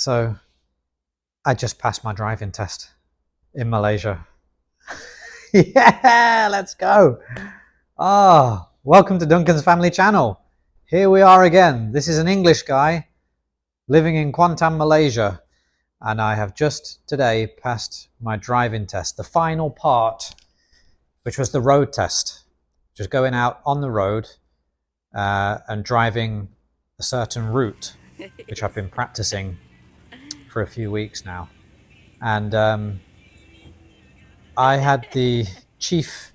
So I just passed my driving test in Malaysia. Yeah, let's go. Welcome to Duncan's Family Channel. Here we are again. This is an English guy living in Kuantan, Malaysia. And I have just today passed my driving test, the final part, which was the road test. Just going out on the road and driving a certain route, which I've been practicing for a few weeks now. And I had the chief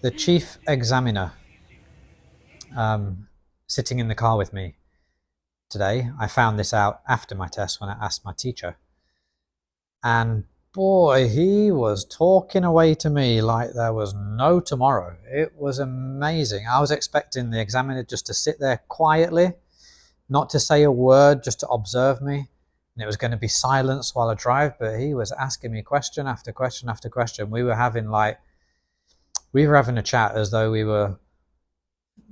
examiner sitting in the car with me today. I found this out after my test when I asked my teacher. And boy, he was talking away to me like there was no tomorrow. It was amazing. I was expecting the examiner just to sit there quietly, not to say a word, just to observe me. And it was going to be silence while I drive, but he was asking me question after question after question. We were having a chat as though we were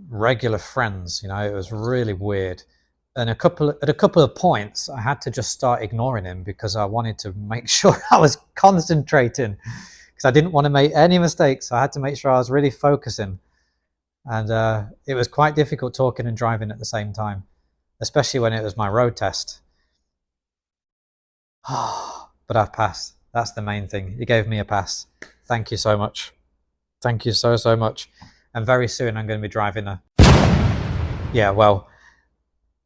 regular friends. You know, it was really weird. And at a couple of points, I had to just start ignoring him because I wanted to make sure I was concentrating, because I didn't want to make any mistakes. So I had to make sure I was really focusing. And it was quite difficult talking and driving at the same time, especially when it was my road test. But I've passed. That's the main thing. He gave me a pass. Thank you so much. Thank you so much. And very soon I'm going to be driving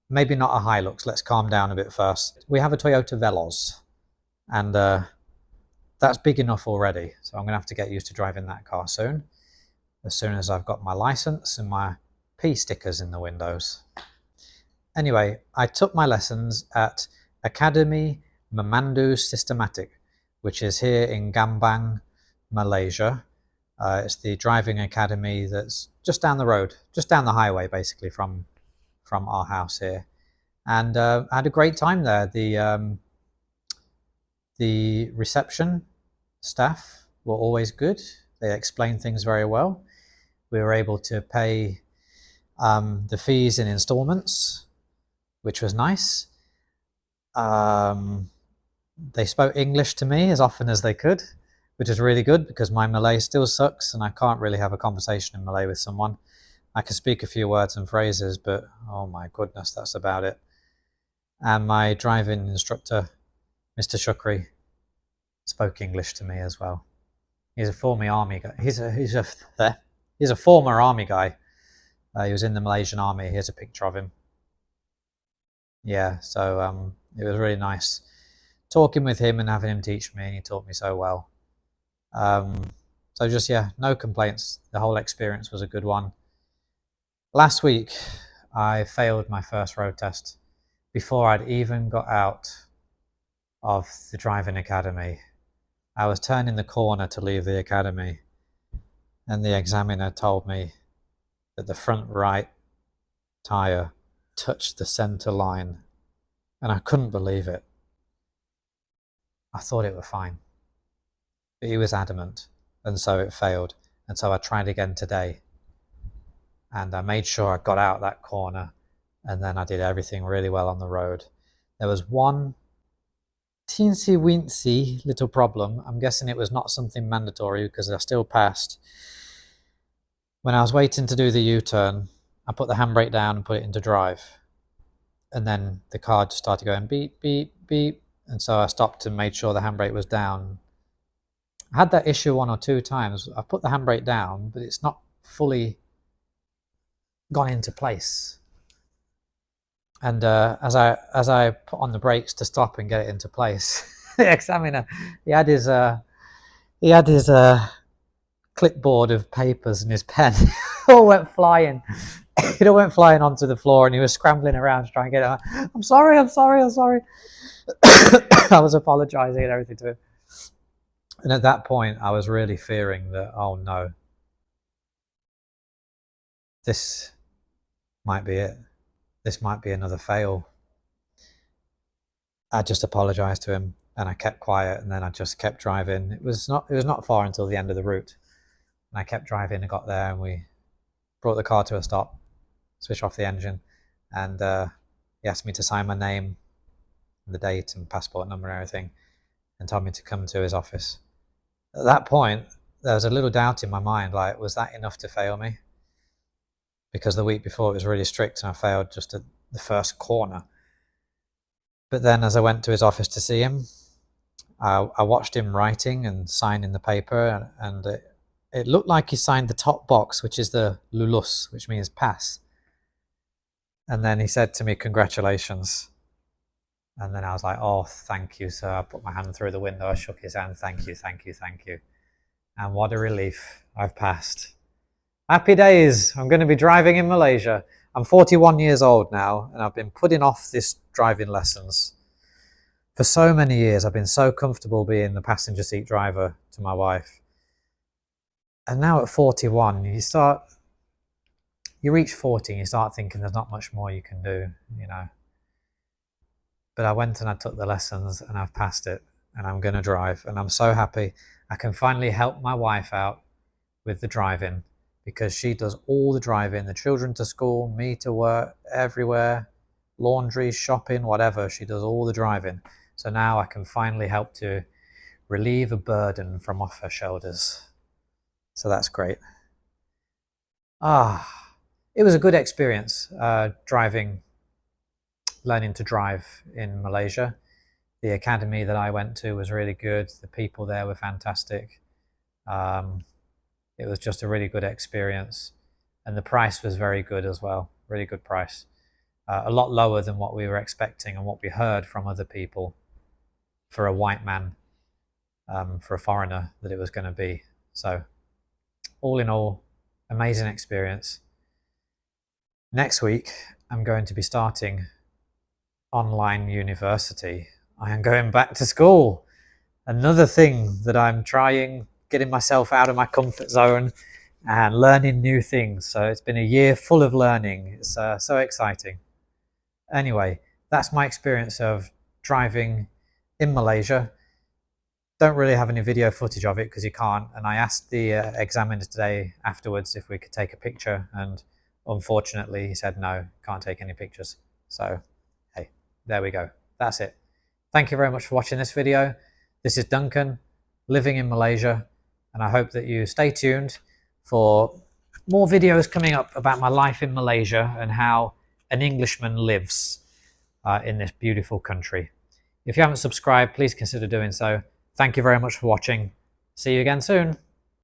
maybe not a Hilux. Let's calm down a bit first. We have a Toyota Veloz, and that's big enough already. So I'm going to have to get used to driving that car soon, as soon as I've got my license and my P stickers in the windows. Anyway, I took my lessons at Academy Memandu Systematic, which is here in Gambang, Malaysia. It's the driving academy that's just down the road, just down the highway, basically, from our house here. And I had a great time there. The reception staff were always good. They explained things very well. We were able to pay the fees in installments, which was nice. They spoke English to me as often as they could, which is really good because my Malay still sucks and I can't really have a conversation in Malay with someone. I can speak a few words and phrases, but oh my goodness, that's about it. And my driving instructor, Mr. Shukri, spoke English to me as well. He's a former army guy. He's a former army guy. He was in the Malaysian army. Here's a picture of him. Yeah, so it was really nice talking with him and having him teach me, and he taught me so well. So just, yeah, no complaints. The whole experience was a good one. Last week, I failed my first road test before I'd even got out of the driving academy. I was turning the corner to leave the academy, and the examiner told me that the front right tyre touched the centre line, and I couldn't believe it. I thought it was fine, but he was adamant, and so it failed. And so I tried again today, and I made sure I got out that corner, and then I did everything really well on the road. There was one teensy weensy little problem. I'm guessing it was not something mandatory because I still passed. When I was waiting to do the U-turn, I put the handbrake down and put it into drive, and then the car just started going beep, beep, beep, and so I stopped and made sure the handbrake was down. I had that issue one or two times. I put the handbrake down, but it's not fully gone into place. And as I put on the brakes to stop and get it into place, the examiner, he had his clipboard of papers and his pen all went flying. It all went flying onto the floor, and he was scrambling around to try and get it out. I'm sorry. I was apologizing and everything to him. And at that point, I was really fearing that, oh no, this might be it. This might be another fail. I just apologized to him, and I kept quiet, and then I just kept driving. It was not far until the end of the route. And I kept driving and got there, and we brought the car to a stop, switched off the engine, and he asked me to sign my name. the date and passport number and everything, and told me to come to his office. At that point, there was a little doubt in my mind, like, was that enough to fail me? Because the week before it was really strict and I failed just at the first corner. But then as I went to his office to see him, I watched him writing and signing the paper, and it looked like he signed the top box, which is the lulus, which means pass. And then he said to me, "Congratulations." And then I was like, "Oh, thank you, sir." I put my hand through the window, I shook his hand, "Thank you, thank you, thank you." And what a relief, I've passed. Happy days, I'm going to be driving in Malaysia. I'm 41 years old now, and I've been putting off this driving lessons for so many years. I've been so comfortable being the passenger seat driver to my wife. And now at 41, you reach 40 and you start thinking there's not much more you can do, you know. But I went and I took the lessons and I've passed it, and I'm going to drive, and I'm so happy. I can finally help my wife out with the driving, because she does all the driving, the children to school, me to work, everywhere, laundry, shopping, whatever. She does all the driving. So now I can finally help to relieve a burden from off her shoulders. So that's great. It was a good experience, learning to drive in Malaysia. The academy that I went to was really good. The people there were fantastic. It was just a really good experience, and the price was very good as well. Really good price. A lot lower than what we were expecting and what we heard from other people for a white man, for a foreigner, that it was going to be. So all in all, amazing experience. Next week, I'm going to be starting online university. I am going back to school. Another thing that I'm trying, getting myself out of my comfort zone and learning new things. So it's been a year full of learning. It's so exciting. Anyway, that's my experience of driving in Malaysia. Don't really have any video footage of it because you can't. And I asked the examiner today afterwards if we could take a picture, and unfortunately he said no, can't take any pictures. So hey, there we go. That's it. Thank you very much for watching this video. This is Duncan, living in Malaysia, and I hope that you stay tuned for more videos coming up about my life in Malaysia and how an Englishman lives in this beautiful country. If you haven't subscribed, please consider doing so. Thank you very much for watching. See you again soon.